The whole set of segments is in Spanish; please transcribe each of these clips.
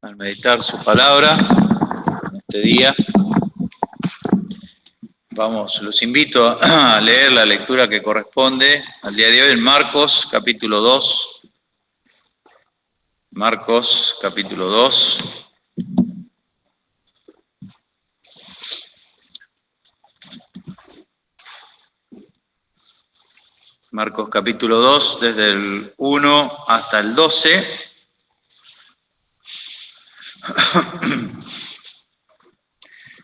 al meditar su palabra en este día. Los invito a leer la lectura que corresponde al día de hoy en Marcos, capítulo 2. Marcos, capítulo 2. Marcos, capítulo 2, desde el 1 hasta el 12.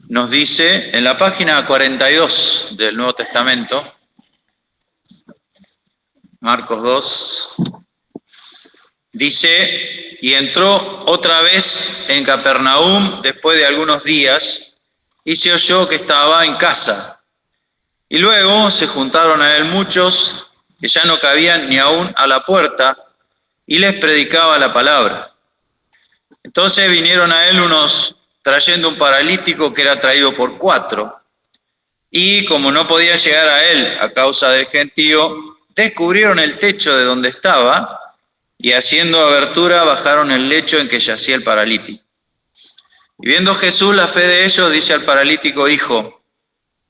Nos dice en la página 42 del Nuevo Testamento, Marcos 2, dice: y entró otra vez en Capernaum después de algunos días, y se oyó que estaba en casa. Y luego se juntaron a él muchos que ya no cabían ni aún a la puerta, y les predicaba la palabra. Entonces vinieron a él unos trayendo un paralítico que era traído por 4, y como no podía llegar a él a causa del gentío, descubrieron el techo de donde estaba, y haciendo abertura bajaron el lecho en que yacía el paralítico. Y viendo Jesús la fe de ellos, dice al paralítico: hijo,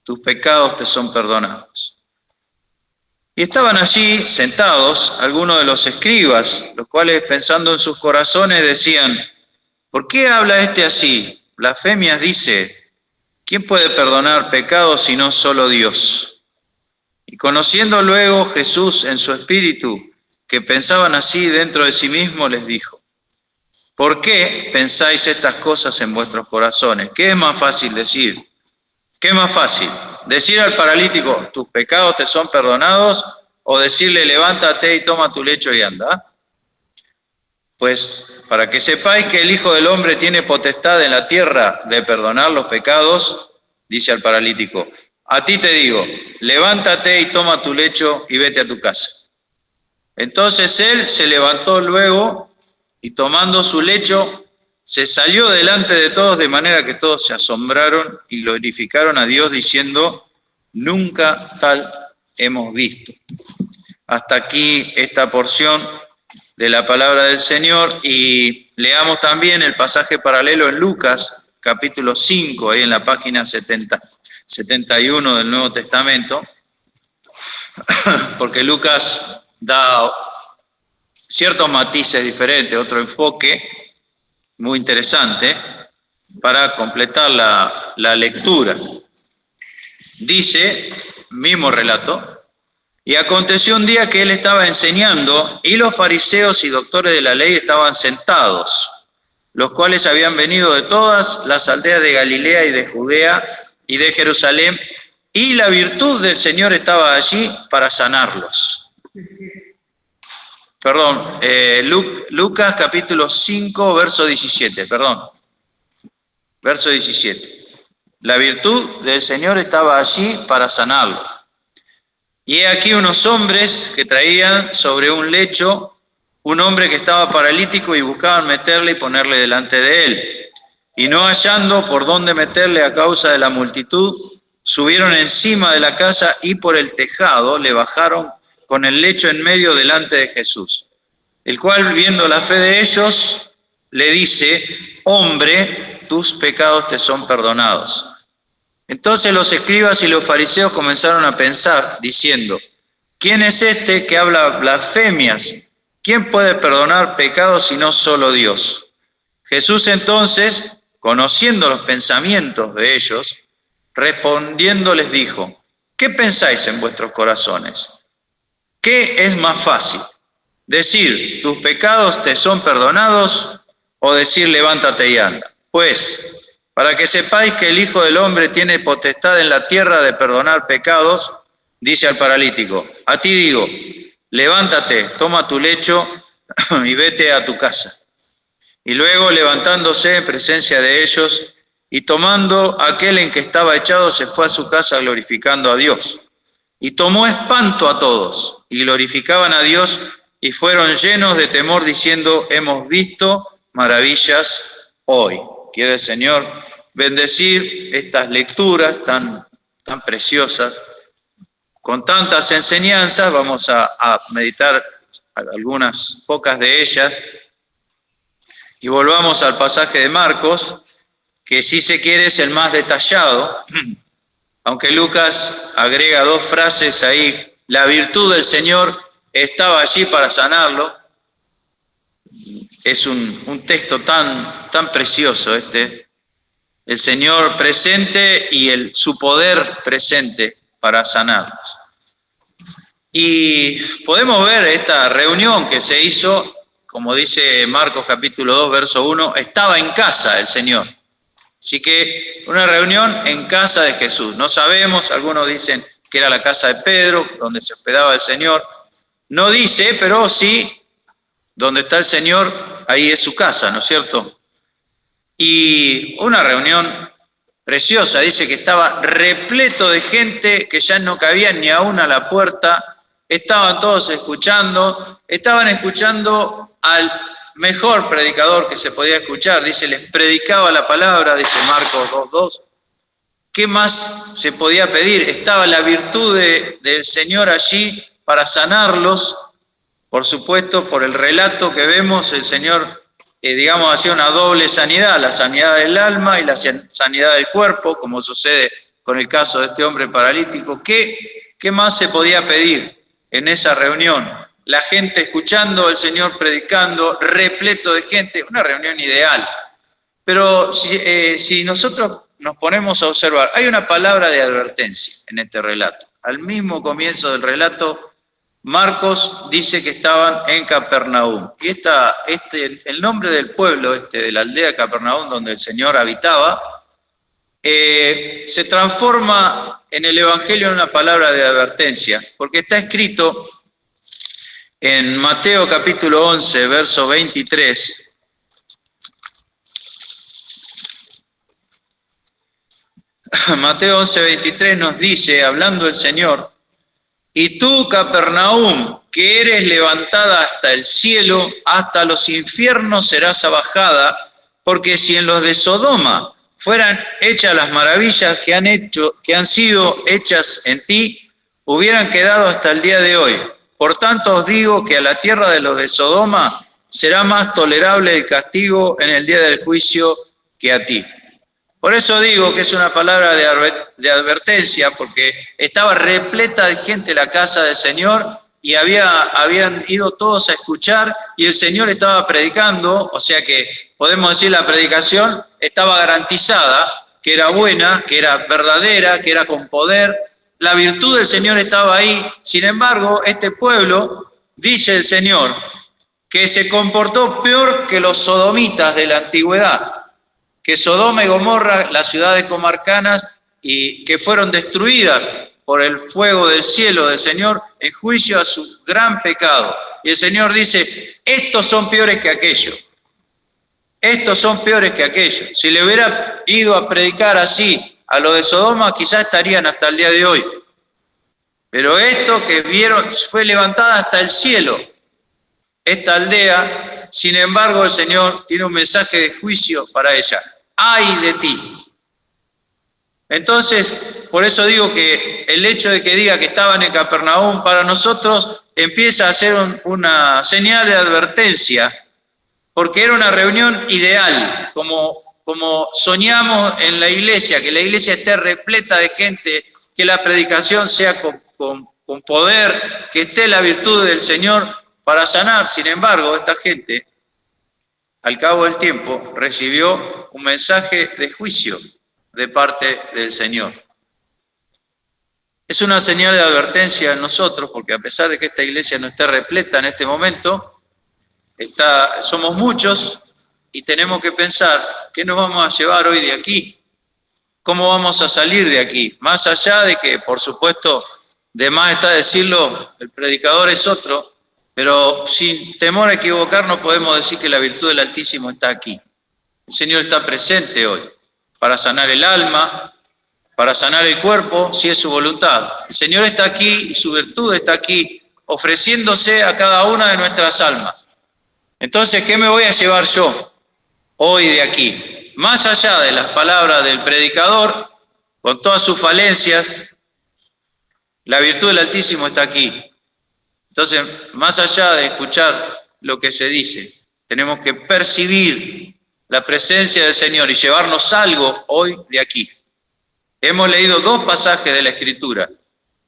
tus pecados te son perdonados. Y estaban allí sentados algunos de los escribas, los cuales pensando en sus corazones decían: ¿por qué habla este así? Blasfemias dice. ¿Quién puede perdonar pecados sino solo Dios? Y conociendo luego Jesús en su espíritu que pensaban así dentro de sí mismo, les dijo: ¿por qué pensáis estas cosas en vuestros corazones? ¿Qué es más fácil decir? ¿Qué es más fácil? ¿Decir al paralítico, tus pecados te son perdonados? ¿O decirle, levántate y toma tu lecho y anda? Pues para que sepáis que el Hijo del Hombre tiene potestad en la tierra de perdonar los pecados, dice al paralítico: a ti te digo, levántate y toma tu lecho y vete a tu casa. Entonces él se levantó luego y tomando su lecho se salió delante de todos, de manera que todos se asombraron y glorificaron a Dios diciendo: nunca tal hemos visto. Hasta aquí esta porción de la palabra del Señor, y leamos también el pasaje paralelo en Lucas, capítulo 5, ahí en la página 71 del Nuevo Testamento, porque Lucas da ciertos matices diferentes, otro enfoque muy interesante para completar la lectura. Dice, mismo relato: y aconteció un día que él estaba enseñando, y los fariseos y doctores de la ley estaban sentados, los cuales habían venido de todas las aldeas de Galilea y de Judea y de Jerusalén, y la virtud del Señor estaba allí para sanarlos. Perdón, Lucas capítulo 5, verso 17, verso 17. La virtud del Señor estaba allí para sanarlos. Y he aquí unos hombres que traían sobre un lecho un hombre que estaba paralítico, y buscaban meterle y ponerle delante de él. Y no hallando por dónde meterle a causa de la multitud, subieron encima de la casa y por el tejado le bajaron con el lecho en medio delante de Jesús. El cual, viendo la fe de ellos, le dice: hombre, tus pecados te son perdonados. Entonces los escribas y los fariseos comenzaron a pensar, diciendo: ¿quién es este que habla blasfemias? ¿Quién puede perdonar pecados sino solo Dios? Jesús entonces, conociendo los pensamientos de ellos, respondiendo les dijo: ¿qué pensáis en vuestros corazones? ¿Qué es más fácil? ¿Decir, tus pecados te son perdonados? ¿O decir, levántate y anda? Pues, para que sepáis que el Hijo del Hombre tiene potestad en la tierra de perdonar pecados, dice al paralítico: a ti digo, levántate, toma tu lecho y vete a tu casa. Y luego, levantándose en presencia de ellos y tomando aquel en que estaba echado, se fue a su casa glorificando a Dios. Y tomó espanto a todos, y glorificaban a Dios, y fueron llenos de temor, diciendo: hemos visto maravillas hoy. Quiere el Señor bendecir estas lecturas tan preciosas, con tantas enseñanzas. Vamos a meditar algunas pocas de ellas. Y volvamos al pasaje de Marcos, que si se quiere es el más detallado, aunque Lucas agrega 2 frases ahí. La virtud del Señor estaba allí para sanarlo. Es un texto tan precioso este. El Señor presente y su poder presente para sanarlos. Y podemos ver esta reunión que se hizo, como dice Marcos capítulo 2, verso 1, estaba en casa el Señor. Así que una reunión en casa de Jesús. No sabemos, algunos dicen que era la casa de Pedro, donde se hospedaba el Señor. No dice, pero sí, donde está el Señor, ahí es su casa, ¿no es cierto? Y una reunión preciosa, dice que estaba repleto de gente que ya no cabían ni aún a la puerta. Estaban todos escuchando, estaban escuchando al mejor predicador que se podía escuchar. Dice, les predicaba la palabra, dice Marcos 2:2. ¿Qué más se podía pedir? Estaba la virtud del Señor allí para sanarlos. Por supuesto, por el relato que vemos, el Señor, hacía una doble sanidad, la sanidad del alma y la sanidad del cuerpo, como sucede con el caso de este hombre paralítico. ¿Qué más se podía pedir en esa reunión? La gente escuchando, el Señor predicando, repleto de gente, una reunión ideal. Pero si nosotros nos ponemos a observar, hay una palabra de advertencia en este relato. Al mismo comienzo del relato, Marcos dice que estaban en Capernaum. Y el nombre del pueblo, de la aldea de Capernaum, donde el Señor habitaba, se transforma en el Evangelio en una palabra de advertencia, porque está escrito en Mateo capítulo 11, verso 23. Mateo 11, 23 nos dice, hablando el Señor, y tú, Capernaum, que eres levantada hasta el cielo, hasta los infiernos serás abajada, porque si en los de Sodoma fueran hechas las maravillas que han sido hechas en ti, hubieran quedado hasta el día de hoy. Por tanto os digo que a la tierra de los de Sodoma será más tolerable el castigo en el día del juicio que a ti. Por eso digo que es una palabra de advertencia, porque estaba repleta de gente la casa del Señor y habían ido todos a escuchar y el Señor estaba predicando, o sea que podemos decir la predicación estaba garantizada, que era buena, que era verdadera, que era con poder. La virtud del Señor estaba ahí. Sin embargo, este pueblo, dice el Señor, que se comportó peor que los sodomitas de la antigüedad, que Sodoma y Gomorra, las ciudades comarcanas, y que fueron destruidas por el fuego del cielo del Señor en juicio a su gran pecado. Y el Señor dice, estos son peores que aquellos. Estos son peores que aquellos. Si le hubiera ido a predicar así a lo de Sodoma, quizás estarían hasta el día de hoy. Pero esto que vieron fue levantada hasta el cielo. Esta aldea, sin embargo, el Señor tiene un mensaje de juicio para ella. ¡Ay de ti! Entonces, por eso digo que el hecho de que diga que estaban en Capernaum, para nosotros empieza a ser una señal de advertencia, porque era una reunión ideal, como soñamos en la iglesia, que la iglesia esté repleta de gente, que la predicación sea con poder, que esté la virtud del Señor para sanar. Sin embargo, esta gente, al cabo del tiempo, recibió un mensaje de juicio de parte del Señor. Es una señal de advertencia en nosotros, porque a pesar de que esta iglesia no esté repleta en este momento, somos muchos y tenemos que pensar qué nos vamos a llevar hoy de aquí, cómo vamos a salir de aquí, más allá de que, por supuesto, de más está decirlo, el predicador es otro, pero sin temor a equivocarnos podemos decir que la virtud del Altísimo está aquí. El Señor está presente hoy para sanar el alma, para sanar el cuerpo, si es su voluntad. El Señor está aquí y su virtud está aquí, ofreciéndose a cada una de nuestras almas. Entonces, ¿qué me voy a llevar yo hoy de aquí? Más allá de las palabras del predicador, con todas sus falencias, la virtud del Altísimo está aquí. Entonces, más allá de escuchar lo que se dice, tenemos que percibir la presencia del Señor y llevarnos algo hoy de aquí. Hemos leído 2 pasajes de la Escritura.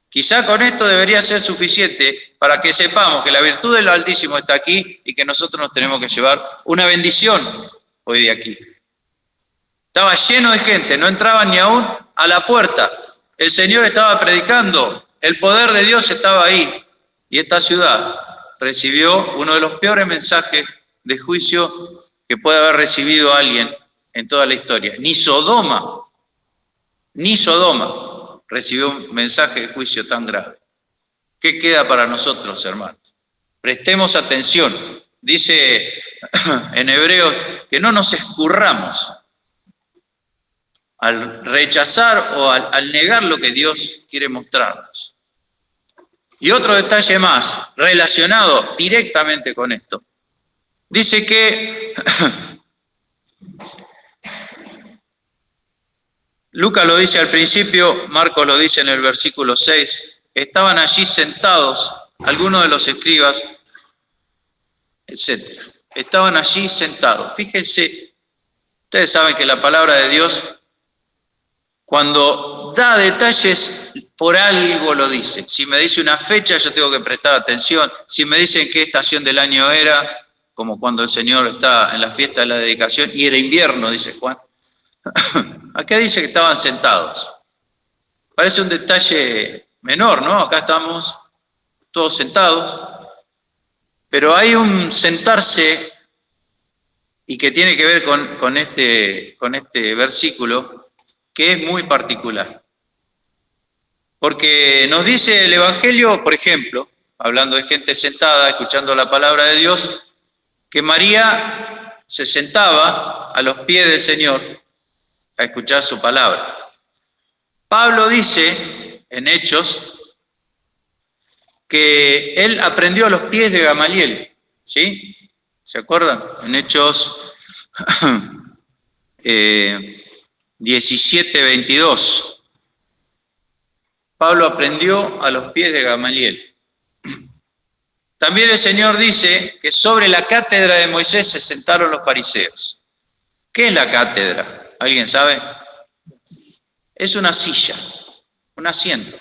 Quizá con esto debería ser suficiente para que sepamos que la virtud del Altísimo está aquí y que nosotros nos tenemos que llevar una bendición hoy de aquí. Estaba lleno de gente, no entraban ni aún a la puerta. El Señor estaba predicando, el poder de Dios estaba ahí. Y esta ciudad recibió uno de los peores mensajes de juicio que puede haber recibido alguien en toda la historia. Ni Sodoma recibió un mensaje de juicio tan grave. ¿Qué queda para nosotros, hermanos? Prestemos atención. Dice en Hebreos que no nos escurramos al rechazar o al negar lo que Dios quiere mostrarnos. Y otro detalle más, relacionado directamente con esto. Dice que Lucas lo dice al principio, Marcos lo dice en el versículo 6, estaban allí sentados algunos de los escribas, etc. Estaban allí sentados. Fíjense, ustedes saben que la palabra de Dios, cuando da detalles, por algo lo dice. Si me dice una fecha, yo tengo que prestar atención. Si me dicen qué estación del año era, como cuando el Señor está en la fiesta de la dedicación, y era invierno, dice Juan. Acá dice que estaban sentados. Parece un detalle menor, ¿no? Acá estamos todos sentados, pero hay un sentarse y que tiene que ver con este versículo que es muy particular. Porque nos dice el Evangelio, por ejemplo, hablando de gente sentada, escuchando la palabra de Dios, que María se sentaba a los pies del Señor a escuchar su palabra. Pablo dice en Hechos que él aprendió a los pies de Gamaliel, ¿sí? ¿Se acuerdan? En Hechos 17:22. Pablo aprendió a los pies de Gamaliel. También el Señor dice que sobre la cátedra de Moisés se sentaron los fariseos. ¿Qué es la cátedra? ¿Alguien sabe? Es una silla, un asiento.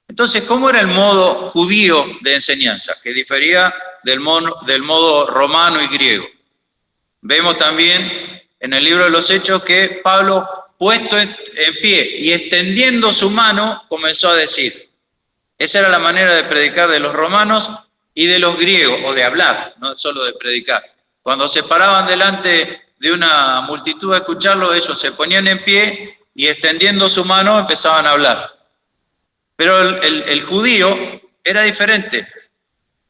Entonces, ¿cómo era el modo judío de enseñanza? Que difería del modo romano y griego. Vemos también en el libro de los Hechos que Pablo, puesto en pie y extendiendo su mano, comenzó a decir. Esa era la manera de predicar de los romanos y de los griegos, o de hablar, no solo de predicar. Cuando se paraban delante de una multitud a escucharlo, ellos se ponían en pie y extendiendo su mano empezaban a hablar. Pero el judío era diferente.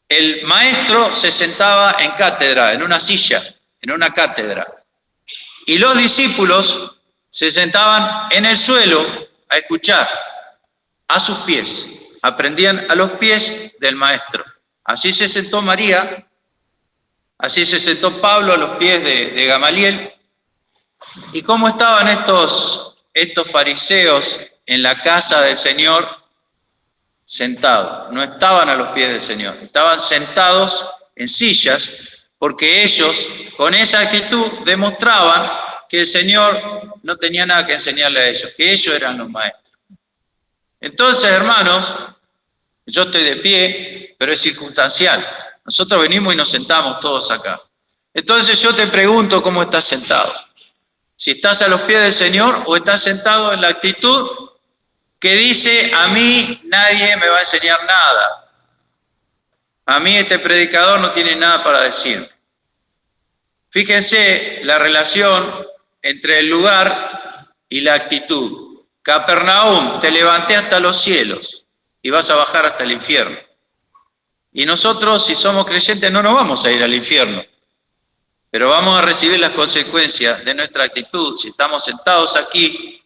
El maestro se sentaba en cátedra, en una silla, en una cátedra. Y los discípulos se sentaban en el suelo a escuchar, a sus pies. Aprendían a los pies del maestro. Así se sentó María, así se sentó Pablo a los pies de Gamaliel. ¿Y cómo estaban estos fariseos en la casa del Señor? Sentados. No estaban a los pies del Señor, estaban sentados en sillas, porque ellos con esa actitud demostraban que el Señor no tenía nada que enseñarle a ellos, que ellos eran los maestros. Entonces, hermanos, yo estoy de pie, pero es circunstancial. Nosotros venimos y nos sentamos todos acá. Entonces yo te pregunto cómo estás sentado. Si estás a los pies del Señor o estás sentado en la actitud que dice, a mí nadie me va a enseñar nada. A mí este predicador no tiene nada para decir. Fíjense la relación entre el lugar y la actitud. Capernaum, te levanté hasta los cielos y vas a bajar hasta el infierno. Y nosotros, si somos creyentes, no nos vamos a ir al infierno, pero vamos a recibir las consecuencias de nuestra actitud. Si estamos sentados aquí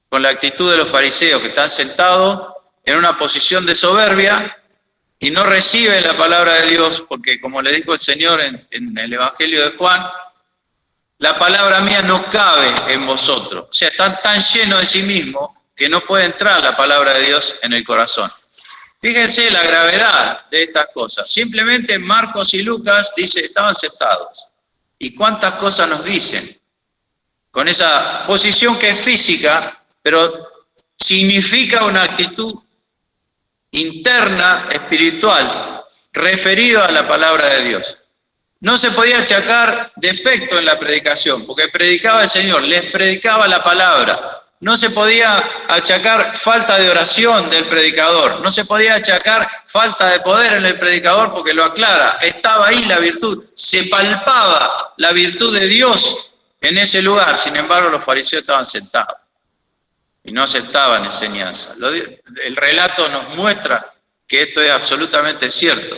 con la actitud de los fariseos, que están sentados en una posición de soberbia y no reciben la palabra de Dios, porque como le dijo el Señor en el Evangelio de Juan, la palabra mía no cabe en vosotros. O sea, están tan llenos de sí mismos que no puede entrar la palabra de Dios en el corazón. Fíjense la gravedad de estas cosas. Simplemente Marcos y Lucas dice, estaban sentados. ¿Y cuántas cosas nos dicen? Con esa posición que es física, pero significa una actitud interna, espiritual, referido a la palabra de Dios. No se podía achacar defecto en la predicación, porque predicaba el Señor, les predicaba la palabra. No se podía achacar falta de oración del predicador, no se podía achacar falta de poder en el predicador porque lo aclara, estaba ahí la virtud, se palpaba la virtud de Dios en ese lugar. Sin embargo, los fariseos estaban sentados y no aceptaban enseñanza. El relato nos muestra que esto es absolutamente cierto,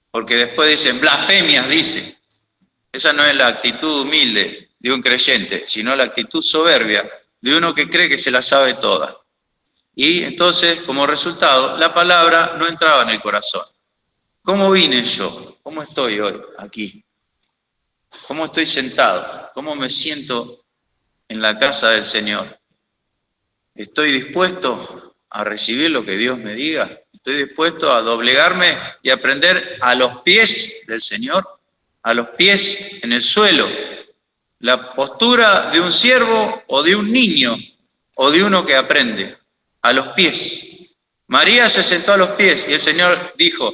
porque después dicen, blasfemias dice. Esa no es la actitud humilde de un creyente, sino la actitud soberbia de uno que cree que se la sabe toda. Y entonces, como resultado, la palabra no entraba en el corazón. ¿Cómo vine yo? ¿Cómo estoy hoy aquí? ¿Cómo estoy sentado? ¿Cómo me siento en la casa del Señor? ¿Estoy dispuesto a recibir lo que Dios me diga? ¿Estoy dispuesto a doblegarme y aprender a los pies del Señor? A los pies en el suelo. La postura de un siervo o de un niño o de uno que aprende. A los pies. María se sentó a los pies y el Señor dijo,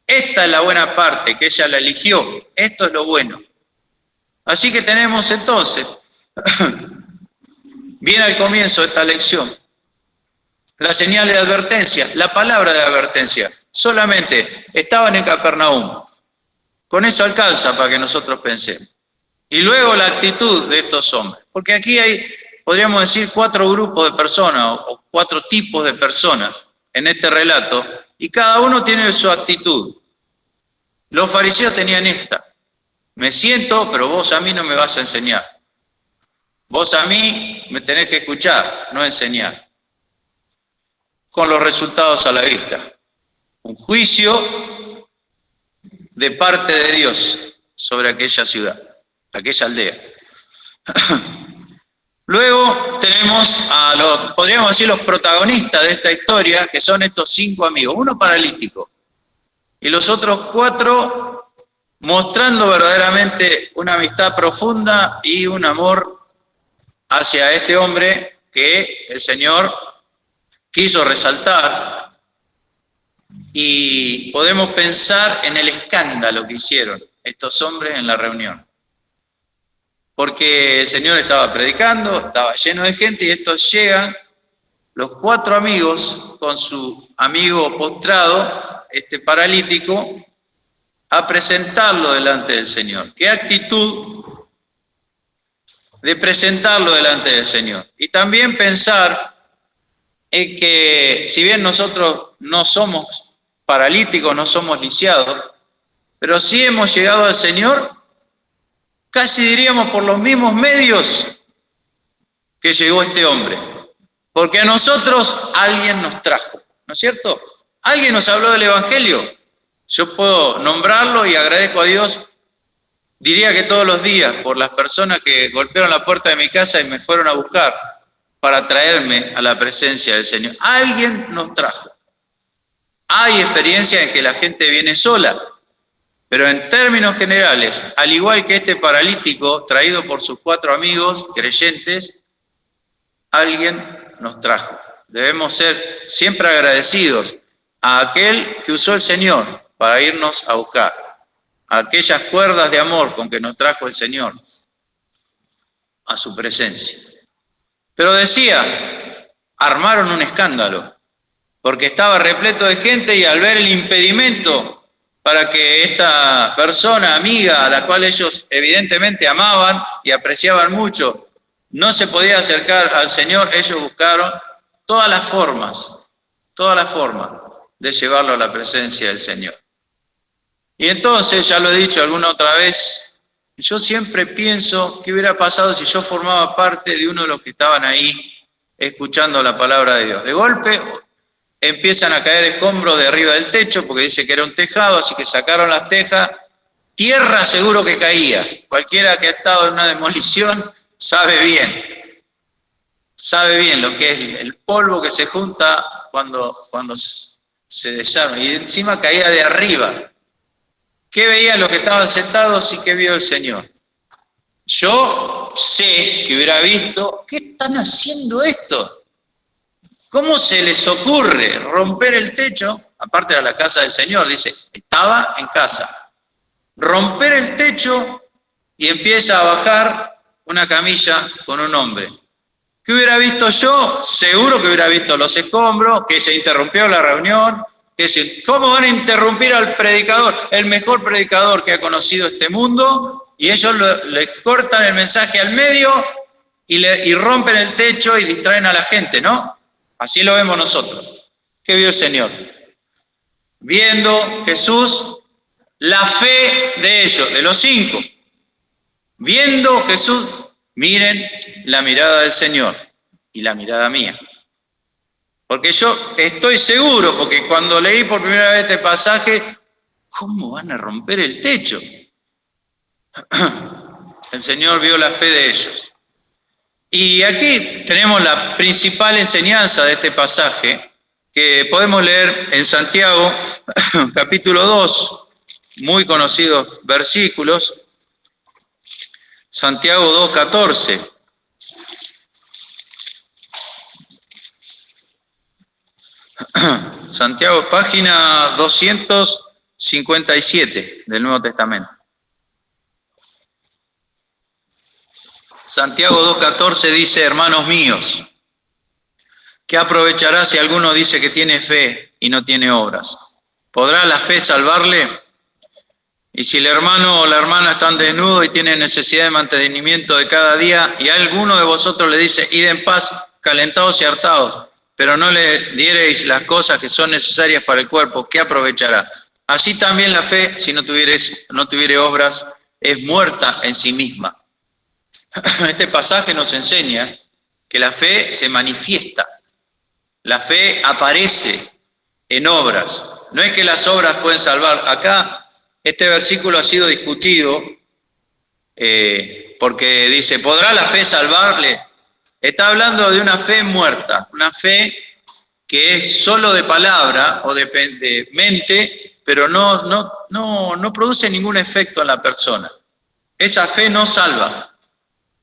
esta es la buena parte que ella la eligió. Esto es lo bueno. Así que tenemos entonces, bien al comienzo de esta lección, la señal de advertencia, la palabra de advertencia. Solamente estaban en Capernaum. Con eso alcanza para que nosotros pensemos. Y luego la actitud de estos hombres. Porque aquí hay, podríamos decir, 4 grupos de personas o 4 tipos de personas en este relato. Y cada uno tiene su actitud. Los fariseos tenían esta. Me siento, pero vos a mí no me vas a enseñar. Vos a mí me tenés que escuchar, no enseñar. Con los resultados a la vista. Un juicio de parte de Dios sobre aquella ciudad, aquella aldea. Luego tenemos a los, podríamos decir, los protagonistas de esta historia, que son estos 5 amigos, uno paralítico, y los otros 4 mostrando verdaderamente una amistad profunda y un amor hacia este hombre que el Señor quiso resaltar. Y podemos pensar en el escándalo que hicieron estos hombres en la reunión. Porque el Señor estaba predicando, estaba lleno de gente y estos llegan, los 4 amigos, con su amigo postrado, este paralítico, a presentarlo delante del Señor. ¿Qué actitud de presentarlo delante del Señor? Y también pensar en que si bien nosotros no somos paralíticos, no somos lisiados, pero sí hemos llegado al Señor, casi diríamos por los mismos medios que llegó este hombre. Porque a nosotros alguien nos trajo, ¿no es cierto? Alguien nos habló del Evangelio. Yo puedo nombrarlo y agradezco a Dios, diría que todos los días, por las personas que golpearon la puerta de mi casa y me fueron a buscar para traerme a la presencia del Señor. Alguien nos trajo. Hay experiencias en que la gente viene sola, pero en términos generales, al igual que este paralítico traído por sus 4 amigos creyentes, alguien nos trajo. Debemos ser siempre agradecidos a aquel que usó el Señor para irnos a buscar, a aquellas cuerdas de amor con que nos trajo el Señor a su presencia. Pero decía, armaron un escándalo, porque estaba repleto de gente y al ver el impedimento para que esta persona amiga, a la cual ellos evidentemente amaban y apreciaban mucho, no se podía acercar al Señor, ellos buscaron todas las formas de llevarlo a la presencia del Señor. Y entonces, ya lo he dicho alguna otra vez, yo siempre pienso qué hubiera pasado si yo formaba parte de uno de los que estaban ahí escuchando la palabra de Dios. De golpe empiezan a caer escombros de arriba del techo, porque dice que era un tejado, así que sacaron las tejas, tierra seguro que caía. Cualquiera que ha estado en una demolición sabe bien lo que es el polvo que se junta cuando se desarma, y encima caía de arriba. ¿Qué veían los que estaban sentados y qué vio el Señor? Yo sé que hubiera visto, ¿qué están haciendo esto? ¿Cómo se les ocurre romper el techo? Aparte era la casa del Señor, dice, estaba en casa. Romper el techo y empieza a bajar una camilla con un hombre. ¿Qué hubiera visto yo? Seguro que hubiera visto los escombros, que se interrumpió la reunión. ¿Cómo van a interrumpir al predicador? El mejor predicador que ha conocido este mundo, y ellos le cortan el mensaje al medio y rompen el techo y distraen a la gente, ¿no? Así lo vemos nosotros. ¿Qué vio el Señor? Viendo Jesús la fe de ellos, de los 5. Viendo Jesús, miren la mirada del Señor y la mirada mía. Porque yo estoy seguro, porque cuando leí por primera vez este pasaje, ¿cómo van a romper el techo? El Señor vio la fe de ellos. Y aquí tenemos la principal enseñanza de este pasaje, que podemos leer en Santiago, capítulo 2, muy conocidos versículos. Santiago 2:14. Santiago, página 257 del Nuevo Testamento. Santiago 2:14 dice, hermanos míos, ¿qué aprovechará si alguno dice que tiene fe y no tiene obras? ¿Podrá la fe salvarle? Y si el hermano o la hermana están desnudos y tienen necesidad de mantenimiento de cada día, y alguno de vosotros le dice, id en paz, calentados y hartados, pero no le diereis las cosas que son necesarias para el cuerpo, ¿qué aprovechará? Así también la fe, si no tuviere obras, es muerta en sí misma. Este pasaje nos enseña que la fe se manifiesta, la fe aparece en obras. No es que las obras pueden salvar. Acá este versículo ha sido discutido porque dice, ¿podrá la fe salvarle? Está hablando de una fe muerta, una fe que es solo de palabra o de mente, pero no produce ningún efecto en la persona. Esa fe no salva,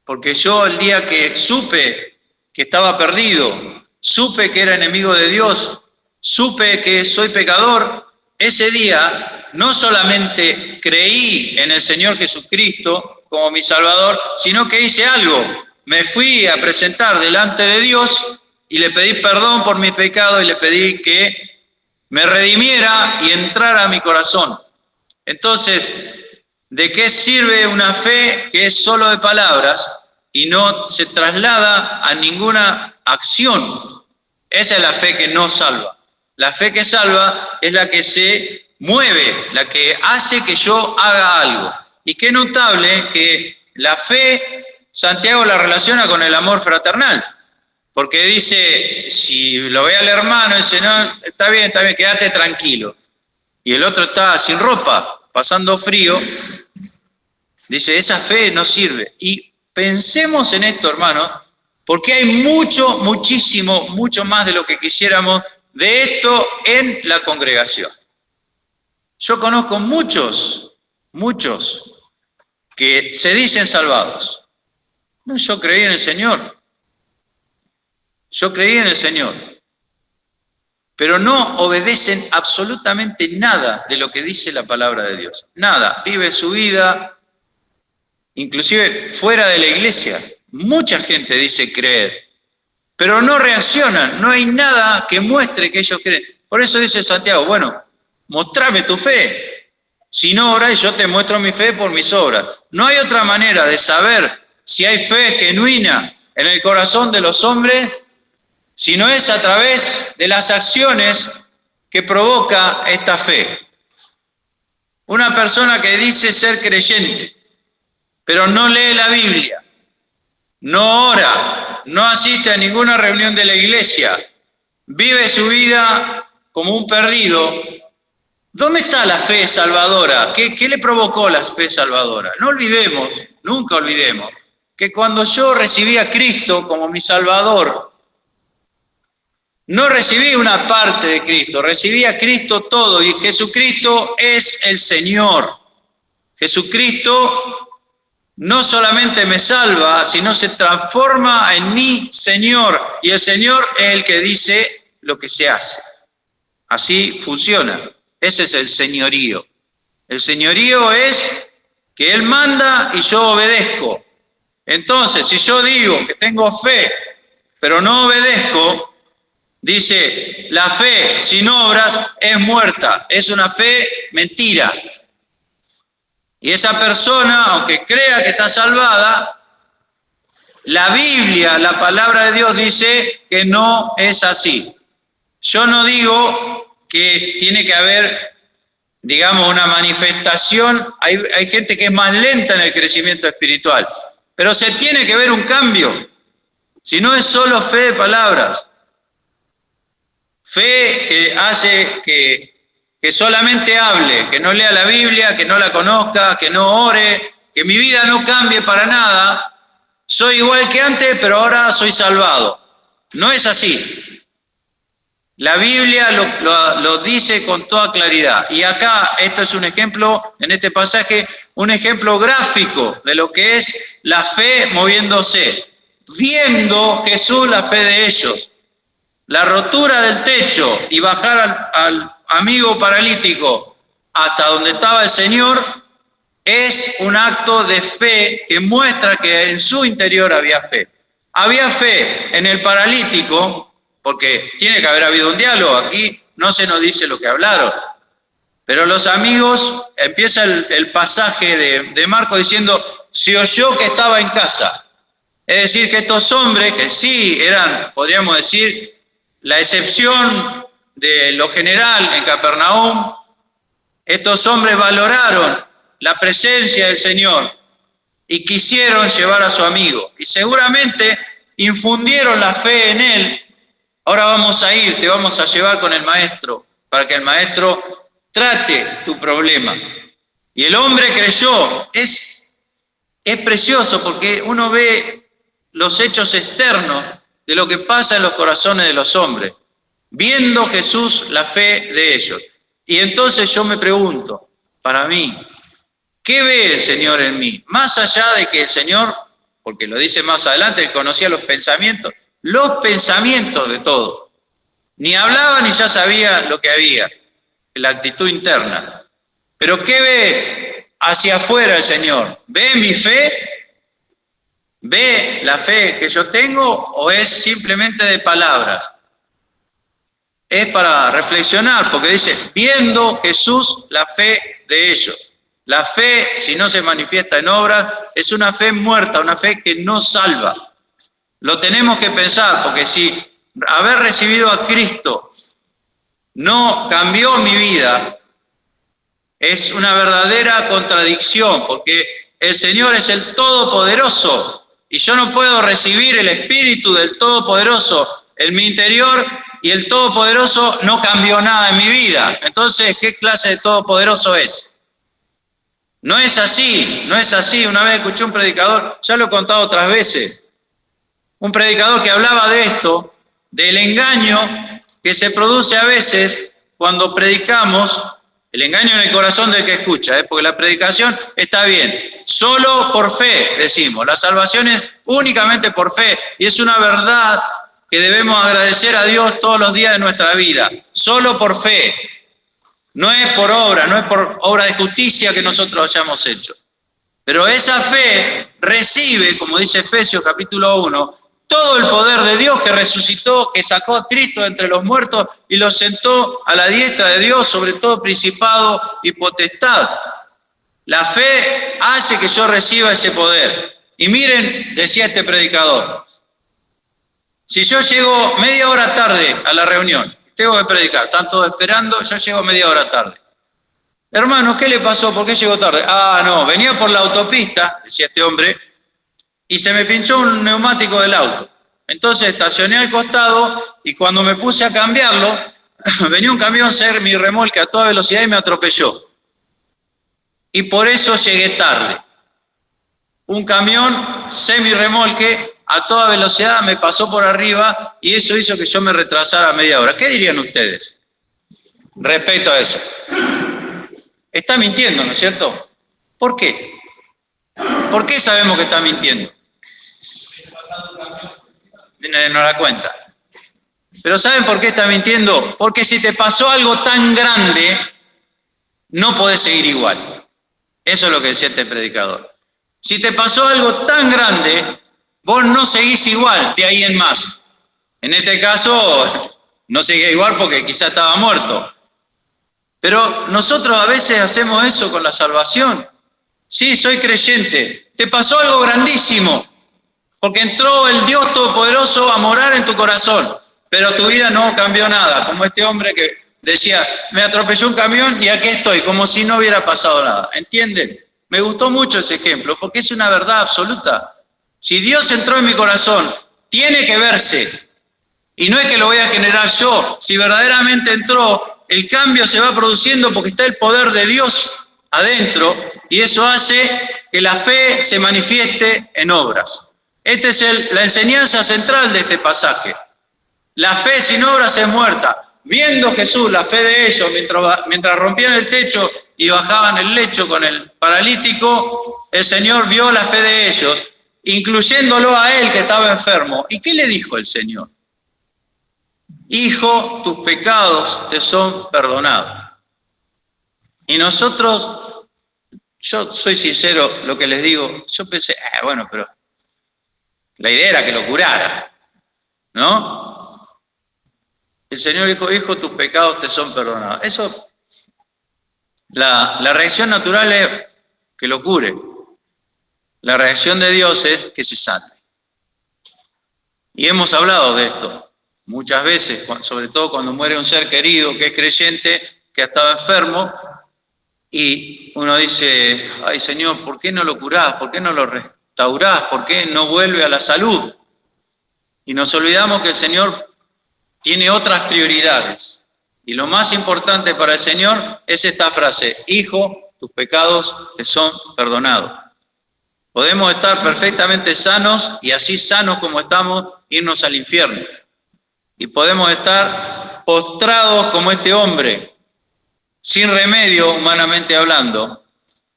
porque yo el día que supe que estaba perdido, supe que era enemigo de Dios, supe que soy pecador, ese día no solamente creí en el Señor Jesucristo como mi Salvador, sino que hice algo. Me fui a presentar delante de Dios y le pedí perdón por mis pecados y le pedí que me redimiera y entrara a mi corazón. Entonces, ¿de qué sirve una fe que es solo de palabras y no se traslada a ninguna acción? Esa es la fe que no salva. La fe que salva es la que se mueve, la que hace que yo haga algo. Y qué notable que la fe, Santiago la relaciona con el amor fraternal, porque dice, si lo ve al hermano, dice, no, está bien, quédate tranquilo. Y el otro está sin ropa, pasando frío, dice, esa fe no sirve. Y pensemos en esto, hermano, porque hay mucho más de lo que quisiéramos de esto en la congregación. Yo conozco muchos que se dicen salvados. No, yo creí en el Señor. Pero no obedecen absolutamente nada de lo que dice la palabra de Dios. Nada. Vive su vida, inclusive fuera de la iglesia. Mucha gente dice creer, pero no reaccionan. No hay nada que muestre que ellos creen. Por eso dice Santiago, bueno, mostrame tu fe. Si no obras, yo te muestro mi fe por mis obras. No hay otra manera de saber si hay fe genuina en el corazón de los hombres, si no es a través de las acciones que provoca esta fe. Una persona que dice ser creyente, pero no lee la Biblia, no ora, no asiste a ninguna reunión de la iglesia, vive su vida como un perdido. ¿Dónde está la fe salvadora? ¿Qué le provocó la fe salvadora? No olvidemos, nunca olvidemos, que cuando yo recibí a Cristo como mi Salvador, no recibí una parte de Cristo, recibí a Cristo todo, y Jesucristo es el Señor. Jesucristo no solamente me salva, sino se transforma en mi Señor. Y el Señor es el que dice lo que se hace. Así funciona. Ese es el señorío. El señorío es que Él manda y yo obedezco. Entonces, si yo digo que tengo fe, pero no obedezco, dice, la fe sin obras es muerta. Es una fe mentira. Y esa persona, aunque crea que está salvada, la Biblia, la palabra de Dios dice que no es así. Yo no digo que tiene que haber, digamos, una manifestación. Hay gente que es más lenta en el crecimiento espiritual, pero se tiene que ver un cambio. Si no es solo fe de palabras, fe que hace que solamente hable, que no lea la Biblia, que no la conozca, que no ore, que mi vida no cambie para nada. Soy igual que antes, pero ahora soy salvado. No es así. La Biblia lo dice con toda claridad. Y acá, esto es un ejemplo, en este pasaje, un ejemplo gráfico de lo que es la fe moviéndose. Viendo Jesús la fe de ellos. La rotura del techo y bajar al amigo paralítico hasta donde estaba el Señor es un acto de fe que muestra que en su interior había fe. Había fe en el paralítico, porque tiene que haber habido un diálogo. Aquí no se nos dice lo que hablaron. Pero los amigos, empieza el pasaje de Marcos diciendo, se oyó que estaba en casa. Es decir, que estos hombres, que sí eran, podríamos decir, la excepción de lo general en Capernaum, estos hombres valoraron la presencia del Señor y quisieron llevar a su amigo. Y seguramente infundieron la fe en él. Ahora vamos a ir, te vamos a llevar con el maestro, para que el maestro trate tu problema. Y el hombre creyó. Es precioso porque uno ve los hechos externos de lo que pasa en los corazones de los hombres, viendo Jesús la fe de ellos. Y entonces yo me pregunto, para mí, ¿qué ve el Señor en mí? Más allá de que el Señor, porque lo dice más adelante, él conocía los pensamientos de todos. Ni hablaba ni ya sabía lo que había, la actitud interna. Pero ¿qué ve hacia afuera el Señor? ¿Ve mi fe? ¿Ve la fe que yo tengo o es simplemente de palabras? Es para reflexionar, porque dice, viendo Jesús la fe de ellos. La fe, si no se manifiesta en obras, es una fe muerta, una fe que no salva. Lo tenemos que pensar, porque si haber recibido a Cristo no cambió mi vida, es una verdadera contradicción, porque el Señor es el Todopoderoso. Y yo no puedo recibir el Espíritu del Todopoderoso en mi interior y el Todopoderoso no cambió nada en mi vida. Entonces, ¿qué clase de Todopoderoso es? No es así, no es así. Una vez escuché un predicador, ya lo he contado otras veces, un predicador que hablaba de esto, del engaño que se produce a veces cuando predicamos, el engaño en el corazón del que escucha, porque la predicación está bien. Solo por fe, decimos. La salvación es únicamente por fe. Y es una verdad que debemos agradecer a Dios todos los días de nuestra vida. Solo por fe. No es por obra, no es por obra de justicia que nosotros hayamos hecho. Pero esa fe recibe, como dice Efesios capítulo 1, todo el poder de Dios que resucitó, que sacó a Cristo entre los muertos y lo sentó a la diestra de Dios sobre todo principado y potestad. La fe hace que yo reciba ese poder. Y miren, decía este predicador, si yo llego media hora tarde a la reunión, tengo que predicar, están todos esperando, yo llego media hora tarde. Hermano, ¿qué le pasó? ¿Por qué llegó tarde? Ah, no, venía por la autopista, decía este hombre, y se me pinchó un neumático del auto. Entonces estacioné al costado y cuando me puse a cambiarlo, venía un camión semi-remolque a toda velocidad y me atropelló. Y por eso llegué tarde. Un camión semi-remolque a toda velocidad me pasó por arriba y eso hizo que yo me retrasara media hora. ¿Qué dirían ustedes respecto a eso? Está mintiendo, ¿no es cierto? ¿Por qué? ¿Por qué sabemos que está mintiendo? No da cuenta. Pero ¿saben por qué está mintiendo? Porque si te pasó algo tan grande, no podés seguir igual. Eso es lo que decía este predicador. Si te pasó algo tan grande, vos no seguís igual de ahí en más. En este caso, no seguía igual porque quizá estaba muerto. Pero nosotros a veces hacemos eso con la salvación. Sí, soy creyente. Te pasó algo grandísimo, porque entró el Dios Todopoderoso a morar en tu corazón, pero tu vida no cambió nada, como este hombre que decía, me atropelló un camión y aquí estoy, como si no hubiera pasado nada. ¿Entienden? Me gustó mucho ese ejemplo, porque es una verdad absoluta. Si Dios entró en mi corazón, tiene que verse. Y no es que lo voy a generar yo. Si verdaderamente entró, el cambio se va produciendo porque está el poder de Dios adentro y eso hace que la fe se manifieste en obras. Esta es la enseñanza central de este pasaje. La fe sin obras es muerta. Viendo Jesús la fe de ellos mientras rompían el techo y bajaban el lecho con el paralítico, el Señor vio la fe de ellos, incluyéndolo a él que estaba enfermo. ¿Y qué le dijo el Señor? Hijo, tus pecados te son perdonados. Y nosotros, yo soy sincero, lo que les digo, yo pensé, bueno, pero la idea era que lo curara, ¿no? El Señor dijo, hijo, tus pecados te son perdonados. Eso, la reacción natural es que lo cure. La reacción de Dios es que se sane. Y hemos hablado de esto muchas veces, sobre todo cuando muere un ser querido que es creyente, que ha estado enfermo, y uno dice, ay Señor, ¿por qué no lo curás? ¿Por qué no lo restaurás? ¿Por qué no vuelve a la salud? Y nos olvidamos que el Señor tiene otras prioridades. Y lo más importante para el Señor es esta frase, hijo, tus pecados te son perdonados. Podemos estar perfectamente sanos y así sanos como estamos, irnos al infierno. Y podemos estar postrados como este hombre, sin remedio humanamente hablando,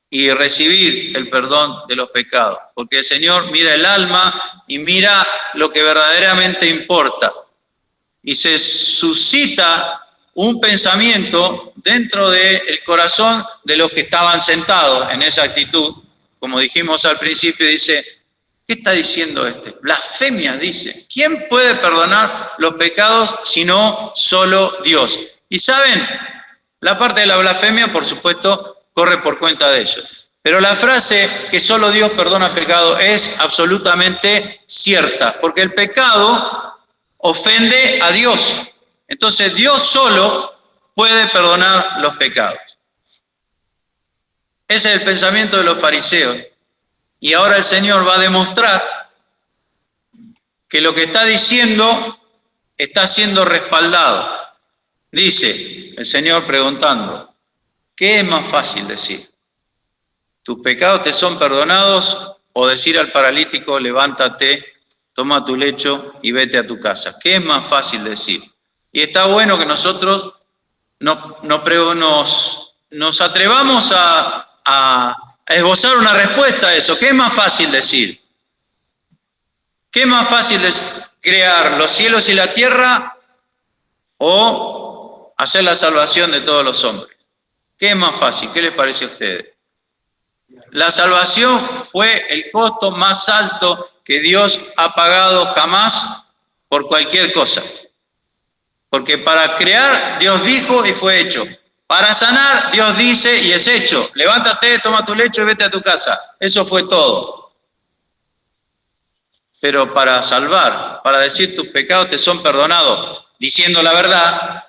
y recibir el perdón de los pecados. Porque el Señor mira el alma y mira lo que verdaderamente importa. Y se suscita un pensamiento dentro del corazón de los que estaban sentados en esa actitud. Como dijimos al principio, dice, ¿qué está diciendo este? Blasfemia, dice. ¿Quién puede perdonar los pecados sino solo Dios? Y saben, la parte de la blasfemia, por supuesto, corre por cuenta de ellos. Pero la frase que solo Dios perdona pecado es absolutamente cierta, porque el pecado ofende a Dios. Entonces Dios solo puede perdonar los pecados. Ese es el pensamiento de los fariseos. Y ahora el Señor va a demostrar que lo que está diciendo está siendo respaldado. Dice el Señor preguntando, ¿qué es más fácil decir? ¿Tus pecados te son perdonados? O decir al paralítico, levántate, toma tu lecho y vete a tu casa. ¿Qué es más fácil decir? Y está bueno que nosotros nos atrevamos a esbozar una respuesta a eso. ¿Qué es más fácil decir? ¿Qué es más fácil crear los cielos y la tierra o hacer la salvación de todos los hombres? ¿Qué es más fácil? ¿Qué les parece a ustedes? La salvación fue el costo más alto que Dios ha pagado jamás por cualquier cosa. Porque para crear, Dios dijo y fue hecho. Para sanar, Dios dice y es hecho. Levántate, toma tu lecho y vete a tu casa. Eso fue todo. Pero para salvar, para decir tus pecados te son perdonados, diciendo la verdad,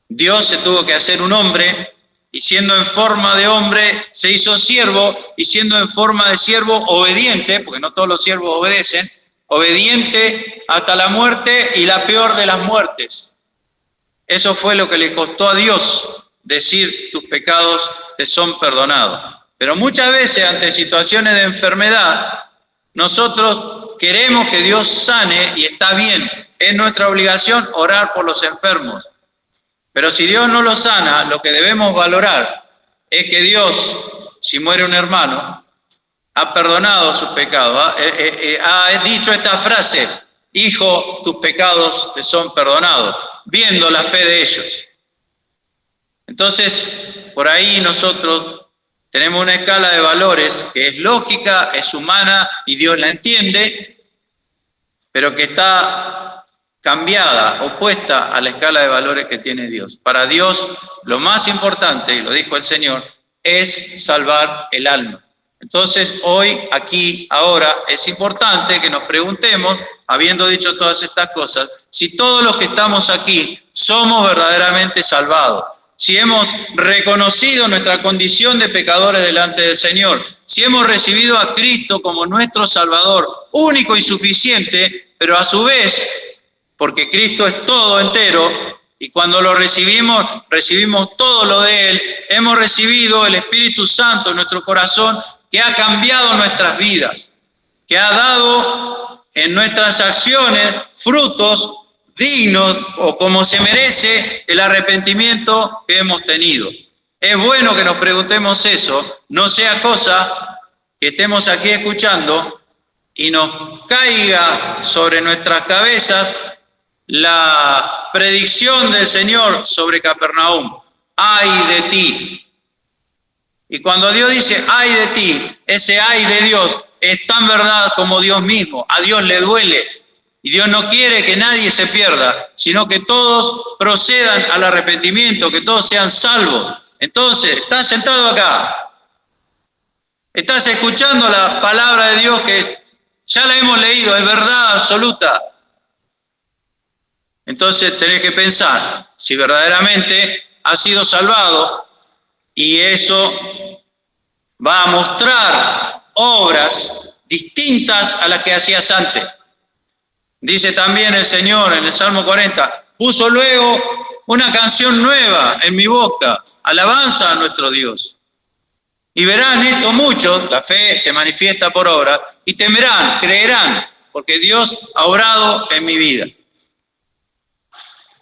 Dios se tuvo que hacer un hombre y siendo en forma de hombre se hizo siervo y siendo en forma de siervo obediente, porque no todos los siervos obedecen, obediente hasta la muerte y la peor de las muertes. Eso fue lo que le costó a Dios decir tus pecados te son perdonados. Pero muchas veces ante situaciones de enfermedad, nosotros queremos que Dios sane y está bien. Es nuestra obligación orar por los enfermos. Pero si Dios no los sana, lo que debemos valorar es que Dios, si muere un hermano, ha perdonado sus pecados, ha dicho esta frase: hijo, tus pecados te son perdonados, viendo la fe de ellos. Entonces, por ahí nosotros tenemos una escala de valores que es lógica, es humana y Dios la entiende, pero que está cambiada, opuesta a la escala de valores que tiene Dios. Para Dios, lo más importante, y lo dijo el Señor, es salvar el alma. Entonces, hoy, aquí, ahora, es importante que nos preguntemos, habiendo dicho todas estas cosas, si todos los que estamos aquí somos verdaderamente salvados, si hemos reconocido nuestra condición de pecadores delante del Señor, si hemos recibido a Cristo como nuestro Salvador, único y suficiente, pero a su vez, porque Cristo es todo entero, y cuando lo recibimos, recibimos todo lo de Él, hemos recibido el Espíritu Santo en nuestro corazón, que ha cambiado nuestras vidas, que ha dado en nuestras acciones frutos dignos o como se merece el arrepentimiento que hemos tenido. Es bueno que nos preguntemos eso, no sea cosa que estemos aquí escuchando y nos caiga sobre nuestras cabezas la predicción del Señor sobre Capernaum: ¡ay de ti! Y cuando Dios dice ¡ay de ti!, ese ¡ay de Dios! Es tan verdad como Dios mismo. A Dios le duele. Y Dios no quiere que nadie se pierda, sino que todos procedan al arrepentimiento, que todos sean salvos. Entonces, estás sentado acá, estás escuchando la palabra de Dios que ya la hemos leído, es verdad absoluta. Entonces tenés que pensar si verdaderamente has sido salvado, y eso va a mostrar obras distintas a las que hacías antes. Dice también el Señor en el Salmo 40, puso luego una canción nueva en mi boca, alabanza a nuestro Dios. Y verán esto muchos, la fe se manifiesta por obra, y temerán, creerán, porque Dios ha obrado en mi vida.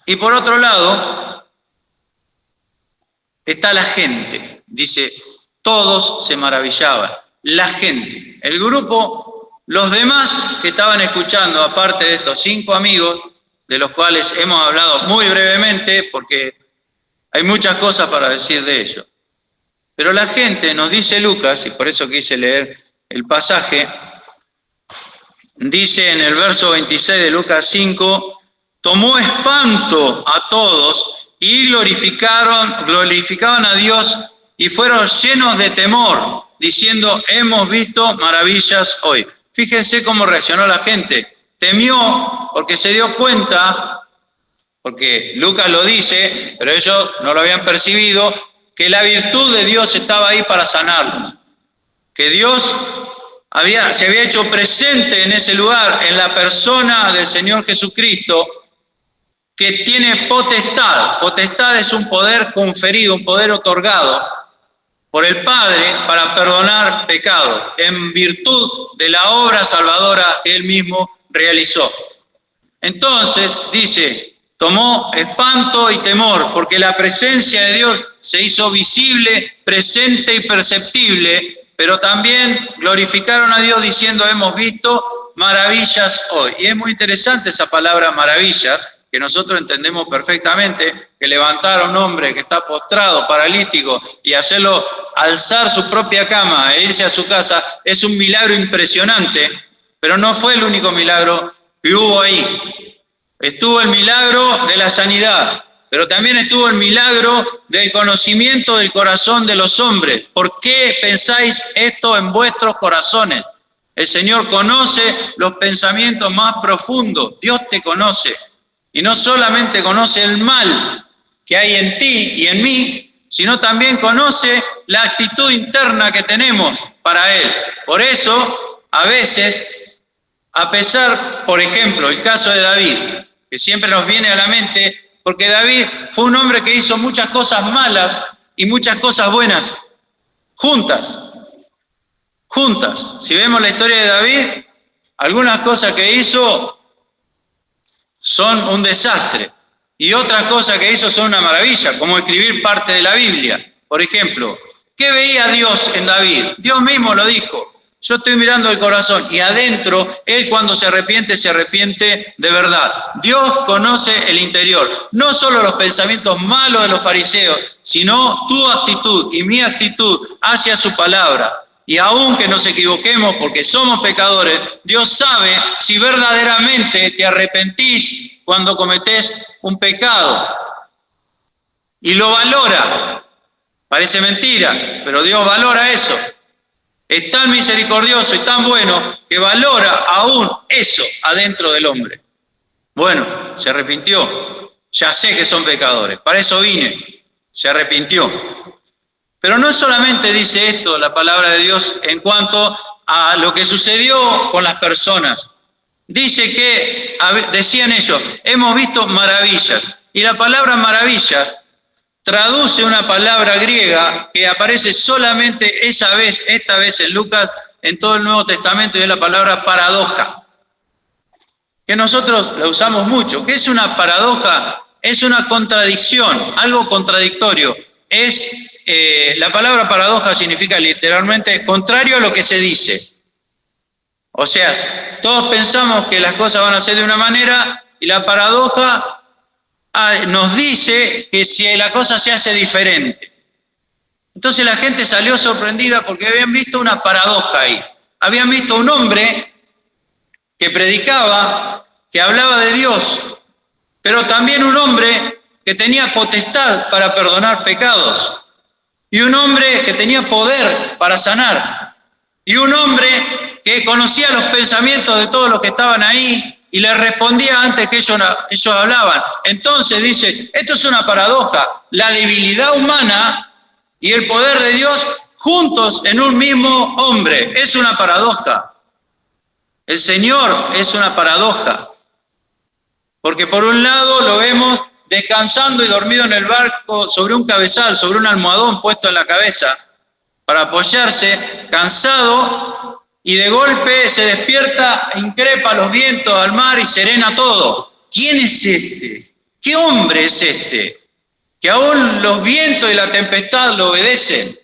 Y por otro lado, está la gente. Dice, todos se maravillaban. La gente, el grupo. Los demás que estaban escuchando, aparte de estos 5 amigos, de los cuales hemos hablado muy brevemente, porque hay muchas cosas para decir de ellos. Pero la gente, nos dice Lucas, y por eso quise leer el pasaje, dice en el verso 26 de Lucas 5, tomó espanto a todos y glorificaban a Dios y fueron llenos de temor, diciendo, hemos visto maravillas hoy. Fíjense cómo reaccionó la gente. Temió porque se dio cuenta, porque Lucas lo dice, pero ellos no lo habían percibido, que la virtud de Dios estaba ahí para sanarlos. Que Dios se había hecho presente en ese lugar, en la persona del Señor Jesucristo, que tiene potestad. Potestad es un poder conferido, un poder otorgado por el Padre para perdonar pecados, en virtud de la obra salvadora que Él mismo realizó. Entonces, dice, tomó espanto y temor, porque la presencia de Dios se hizo visible, presente y perceptible, pero también glorificaron a Dios diciendo, hemos visto maravillas hoy. Y es muy interesante esa palabra maravilla, que nosotros entendemos perfectamente, que levantar a un hombre que está postrado, paralítico, y hacerlo alzar su propia cama e irse a su casa, es un milagro impresionante, pero no fue el único milagro que hubo ahí. Estuvo el milagro de la sanidad, pero también estuvo el milagro del conocimiento del corazón de los hombres. ¿Por qué pensáis esto en vuestros corazones? El Señor conoce los pensamientos más profundos, Dios te conoce. Y no solamente conoce el mal que hay en ti y en mí, sino también conoce la actitud interna que tenemos para Él. Por eso, a veces, a pesar, por ejemplo, el caso de David, que siempre nos viene a la mente, porque David fue un hombre que hizo muchas cosas malas y muchas cosas buenas, juntas. Si vemos la historia de David, algunas cosas que hizo son un desastre, y otras cosas que hizo son una maravilla, como escribir parte de la Biblia. Por ejemplo, ¿qué veía Dios en David? Dios mismo lo dijo, Yo estoy mirando el corazón y adentro, él cuando se arrepiente de verdad. Dios conoce el interior, no solo los pensamientos malos de los fariseos, sino tu actitud y mi actitud hacia su palabra. Y aunque nos equivoquemos porque somos pecadores, Dios sabe si verdaderamente te arrepentís cuando cometés un pecado. Y lo valora. Parece mentira, pero Dios valora eso. Es tan misericordioso y tan bueno que valora aún eso adentro del hombre. Bueno, se arrepintió. Ya sé que son pecadores. Para eso vine. Se arrepintió. Pero no solamente dice esto la palabra de Dios en cuanto a lo que sucedió con las personas. Dice que, decían ellos, hemos visto maravillas. Y la palabra maravillas traduce una palabra griega que aparece solamente esta vez en Lucas, en todo el Nuevo Testamento, y es la palabra paradoja, que nosotros la usamos mucho. ¿Qué es una paradoja? Es una contradicción, algo contradictorio. La palabra paradoja significa literalmente contrario a lo que se dice. O sea, todos pensamos que las cosas van a ser de una manera y la paradoja nos dice que si la cosa se hace diferente. Entonces la gente salió sorprendida porque habían visto una paradoja ahí. Habían visto un hombre que predicaba, que hablaba de Dios, pero también un hombre que tenía potestad para perdonar pecados, y un hombre que tenía poder para sanar, y un hombre que conocía los pensamientos de todos los que estaban ahí, y le respondía antes que ellos hablaban. Entonces dice, esto es una paradoja, la debilidad humana y el poder de Dios juntos en un mismo hombre. Es una paradoja. El Señor es una paradoja. Porque por un lado lo vemos descansando y dormido en el barco sobre un cabezal, sobre un almohadón puesto en la cabeza para apoyarse, cansado, y de golpe se despierta, increpa los vientos al mar y serena todo. ¿Quién es este? ¿Qué hombre es este? Que aún los vientos y la tempestad lo obedecen.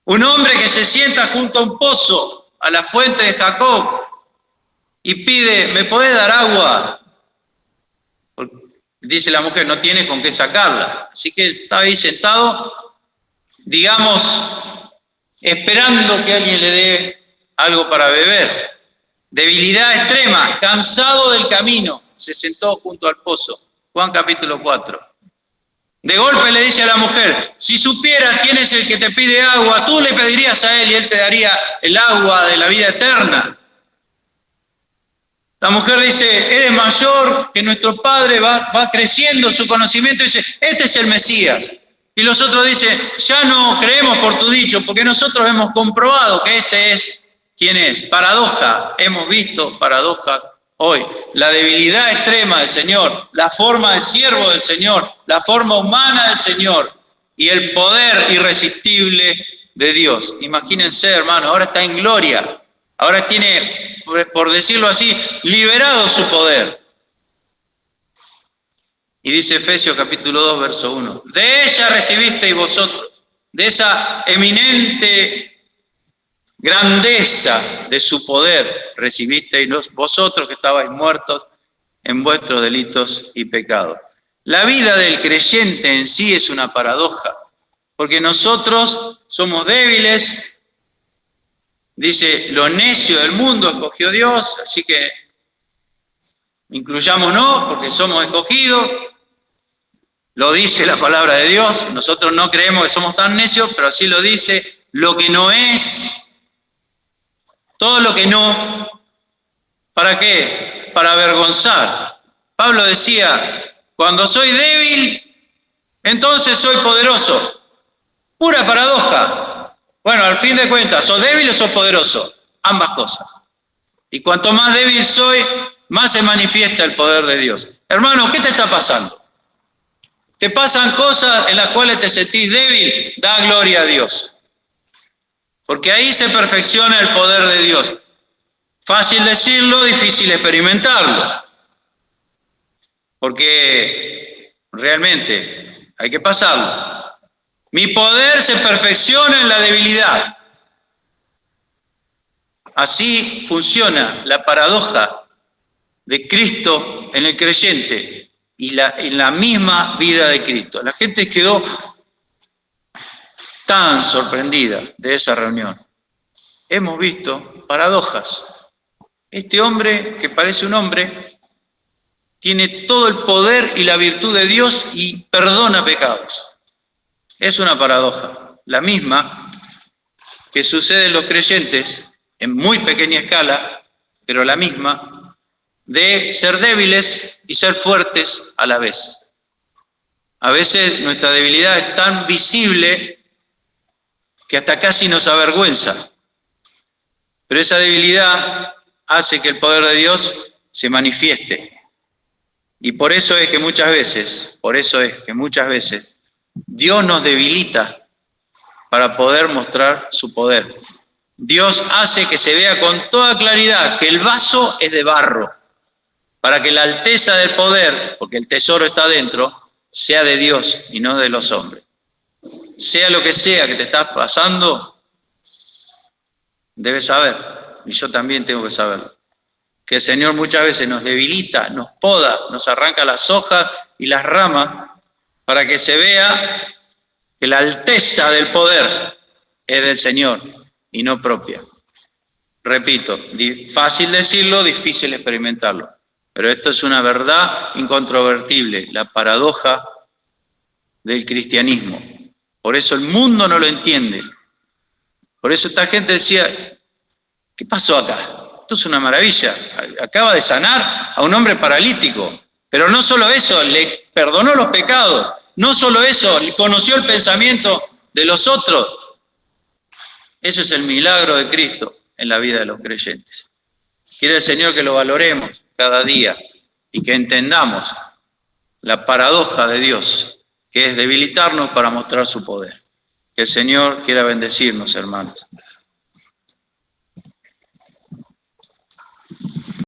Un hombre que se sienta junto a un pozo, a la fuente de Jacob, y pide, ¿me podés dar agua? Porque dice la mujer, no tiene con qué sacarla. Así que está ahí sentado, digamos, esperando que alguien le dé algo para beber. Debilidad extrema, cansado del camino, se sentó junto al pozo. Juan capítulo 4. De golpe le dice a la mujer, si supieras quién es el que te pide agua, tú le pedirías a él y él te daría el agua de la vida eterna. La mujer dice, eres mayor que nuestro padre, va creciendo su conocimiento y dice, este es el Mesías. Y los otros dicen, ya no creemos por tu dicho, porque nosotros hemos comprobado que este es quien es. Paradoja, hemos visto paradoja hoy. La debilidad extrema del Señor, la forma de siervo del Señor, la forma humana del Señor y el poder irresistible de Dios. Imagínense, hermano, ahora está en gloria. Ahora tiene, por decirlo así, liberado su poder. Y dice Efesios capítulo 2, verso 1. De ella recibisteis vosotros, de esa eminente grandeza de su poder, recibisteis vosotros que estabais muertos en vuestros delitos y pecados. La vida del creyente en sí es una paradoja, porque nosotros somos débiles. Dice, lo necio del mundo escogió Dios, así que incluyámonos porque somos escogidos. Lo dice la palabra de Dios. Nosotros no creemos que somos tan necios, pero así lo dice. Lo que no es, todo lo que no, ¿para qué? Para avergonzar. Pablo decía, cuando soy débil, entonces soy poderoso. Pura paradoja. Bueno, al fin de cuentas, ¿sos débil o sos poderoso? Ambas cosas. Y cuanto más débil soy, más se manifiesta el poder de Dios. Hermano, ¿qué te está pasando? ¿Te pasan cosas en las cuales te sentís débil? Da gloria a Dios. Porque ahí se perfecciona el poder de Dios. Fácil decirlo, difícil experimentarlo. Porque realmente hay que pasarlo. Mi poder se perfecciona en la debilidad. Así funciona la paradoja de Cristo en el creyente y en la misma vida de Cristo. La gente quedó tan sorprendida de esa reunión. Hemos visto paradojas. Este hombre, que parece un hombre, tiene todo el poder y la virtud de Dios y perdona pecados. Es una paradoja, la misma que sucede en los creyentes en muy pequeña escala, pero la misma, de ser débiles y ser fuertes a la vez. A veces nuestra debilidad es tan visible que hasta casi nos avergüenza, pero esa debilidad hace que el poder de Dios se manifieste. Y por eso es que muchas veces, Dios nos debilita para poder mostrar su poder. Dios hace que se vea con toda claridad que el vaso es de barro, para que la alteza del poder, porque el tesoro está dentro, sea de Dios y no de los hombres. Sea lo que sea que te estás pasando, debes saber, y yo también tengo que saberlo, que el Señor muchas veces nos debilita, nos poda, nos arranca las hojas y las ramas para que se vea que la alteza del poder es del Señor y no propia. Repito, fácil decirlo, difícil experimentarlo, pero esto es una verdad incontrovertible, la paradoja del cristianismo. Por eso el mundo no lo entiende. Por eso esta gente decía, ¿qué pasó acá? Esto es una maravilla. Acaba de sanar a un hombre paralítico. Pero no solo eso, le perdonó los pecados. No solo eso, conoció el pensamiento de los otros. Ese es el milagro de Cristo en la vida de los creyentes. Quiere el Señor que lo valoremos cada día y que entendamos la paradoja de Dios, que es debilitarnos para mostrar su poder. Que el Señor quiera bendecirnos, hermanos.